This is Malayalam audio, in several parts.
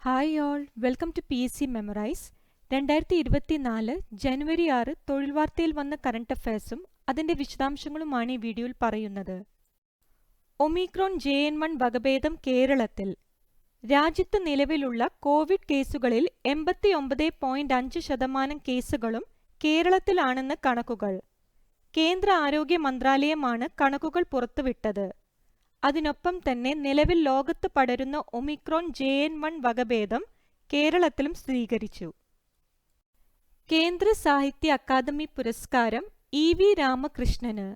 Hi all, welcome to PSC Memorize. 2024 ജനുവരി 6 തൊഴിൽ വാർത്തയിൽ വന്ന കറണ്ട് അഫയേഴ്സും അതിന്റെ വിശദാംശങ്ങളുമാണ് ഈ വീഡിയോയിൽ പറയുന്നത്. ഒമിക്രോൺ JN1 വകഭേദം കേരളത്തിൽ. രാജ്യത്ത് നിലവിലുള്ള കോവിഡ് കേസുകളിൽ 89.5% കേസുകളും കേരളത്തിലാണെന്ന് കണക്കുകൾ. കേന്ദ്ര ആരോഗ്യ മന്ത്രാലയമാണ് കണക്കുകൾ പുറത്തുവിട്ടത്. അതിനൊപ്പം തന്നെ നിലവിൽ ലോകത്ത് പടരുന്ന ഒമിക്രോൺ JN1 വകഭേദം കേരളത്തിലും സ്ഥിരീകരിച്ചു. കേന്ദ്ര സാഹിത്യ അക്കാദമി പുരസ്കാരം EV രാമകൃഷ്ണന്.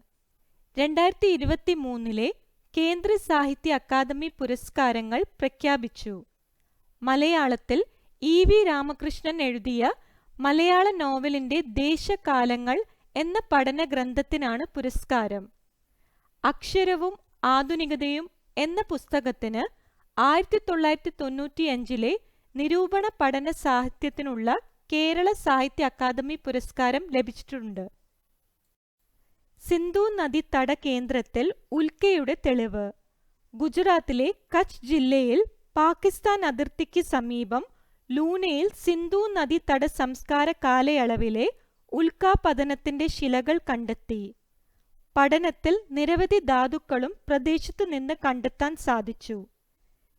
2023 കേന്ദ്ര സാഹിത്യ അക്കാദമി പുരസ്കാരങ്ങൾ പ്രഖ്യാപിച്ചു. മലയാളത്തിൽ EV രാമകൃഷ്ണൻ എഴുതിയ മലയാള നോവലിന്റെ ദേശകാലങ്ങൾ എന്ന പഠന ഗ്രന്ഥത്തിനാണ് പുരസ്കാരം. അക്ഷരവും ആധുനികതയും എന്ന പുസ്തകത്തിന് 1995 നിരൂപണ പഠന സാഹിത്യത്തിനുള്ള കേരള സാഹിത്യ അക്കാദമി പുരസ്കാരം ലഭിച്ചിട്ടുണ്ട്. സിന്ധു നദീതട കേന്ദ്രത്തിൽ ഉൽക്കയുടെ തെളിവ്. ഗുജറാത്തിലെ കച്ച് ജില്ലയിൽ പാകിസ്ഥാൻ അതിർത്തിക്ക് സമീപം ലൂനയിൽ സിന്ധു നദീതട സംസ്കാര കാലയളവിലെ ഉൽക്കാപതനത്തിന്റെ ശിലകൾ കണ്ടെത്തി. പഠനത്തിൽ നിരവധി ധാതുക്കളും പ്രദേശത്തു നിന്ന് കണ്ടെത്താൻ സാധിച്ചു.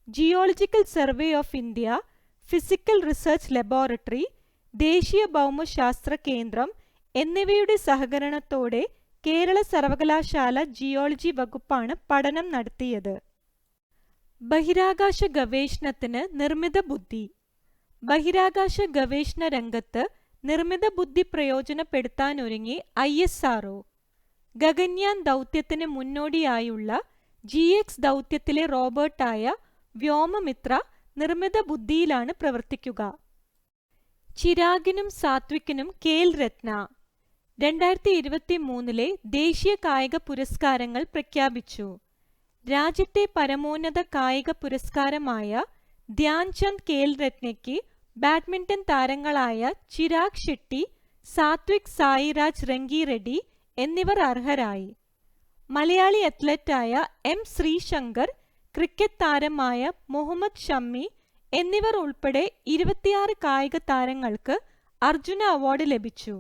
Geological survey of India, physical research laboratory, ദേശീയ ഭൗമശാസ്ത്ര കേന്ദ്രം എന്നിവയുടെ സഹകരണത്തോടെ കേരള സർവകലാശാല ജിയോളജി വകുപ്പാണ് പഠനം നടത്തിയത്. ബഹിരാകാശ ഗവേഷണത്തിന് നിർമ്മിത ബുദ്ധി. ബഹിരാകാശ ഗവേഷണ രംഗത്ത് നിർമ്മിത ബുദ്ധി പ്രയോജനപ്പെടുത്താനൊരുങ്ങി ISRO. ഗഗൻയാൻ ദൗത്യത്തിന് മുന്നോടിയായുള്ള GX ദൗത്യത്തിലെ റോബോട്ടായ വ്യോമമിത്ര നിർമ്മിത ബുദ്ധിയിലാണ് പ്രവർത്തിക്കുക. ചിരാഗിനും സാത്വിക്കിനും കേൽ രത്ന. 2023 ദേശീയ കായിക പുരസ്കാരങ്ങൾ പ്രഖ്യാപിച്ചു. രാജ്യത്തെ പരമോന്നത കായിക പുരസ്കാരമായ ധ്യാൻചന്ദ് കേൽ രത്നയ്ക്ക് ബാഡ്മിന്റൺ താരങ്ങളായ ചിരാഗ് ഷെട്ടി, സാത്വിക് സായിരാജ് രംഗിറെഡ്ഡി എന്നിവർ അർഹരായി. മലയാളി അത്ലറ്റായ M ശ്രീശങ്കർ, ക്രിക്കറ്റ് താരമായ മുഹമ്മദ് ഷമ്മി എന്നിവർ ഉൾപ്പെടെ 26 കായിക താരങ്ങൾക്ക് അർജുന അവാർഡ് ലഭിച്ചു.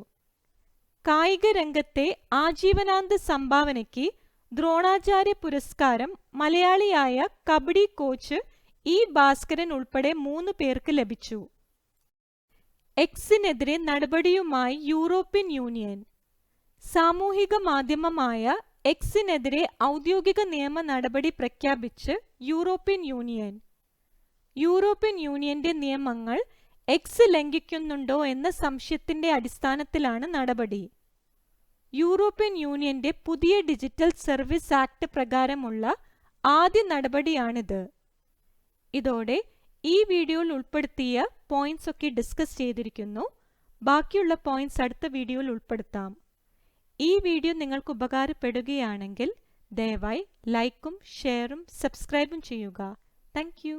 കായിക രംഗത്തെ ആജീവനാന്ത സംഭാവനയ്ക്ക് ദ്രോണാചാര്യ പുരസ്കാരം മലയാളിയായ കബഡി കോച്ച് E ഭാസ്കരൻ ഉൾപ്പെടെ 3 പേർക്ക് ലഭിച്ചു. എക്സിനെതിരെ നടപടിയുമായി യൂറോപ്യൻ യൂണിയൻ. സാമൂഹിക മാധ്യമമായ എക്സിനെതിരെ ഔദ്യോഗിക നിയമ നടപടി പ്രഖ്യാപിച്ച് യൂറോപ്യൻ യൂണിയൻ. യൂറോപ്യൻ യൂണിയന്റെ നിയമങ്ങൾ എക്സ് ലംഘിക്കുന്നുണ്ടോ എന്ന സംശയത്തിന്റെ അടിസ്ഥാനത്തിലാണ് നടപടി. യൂറോപ്യൻ യൂണിയന്റെ പുതിയ ഡിജിറ്റൽ സർവീസ് ആക്ട് പ്രകാരമുള്ള ആദ്യ നടപടിയാണിത്. ഇതോടെ ഈ വീഡിയോയിൽ ഉൾപ്പെടുത്തിയ പോയിന്റ്സ് ഒക്കെ ഡിസ്കസ് ചെയ്തിരിക്കുന്നു. ബാക്കിയുള്ള പോയിന്റ്സ് അടുത്ത വീഡിയോയിൽ ഉൾപ്പെടുത്താം. ഈ വീഡിയോ നിങ്ങൾക്ക് ഉപകാരപ്പെടുകയാണെങ്കിൽ ദയവായി ലൈക്കും ഷെയറും സബ്സ്ക്രൈബും ചെയ്യുക. Thank you.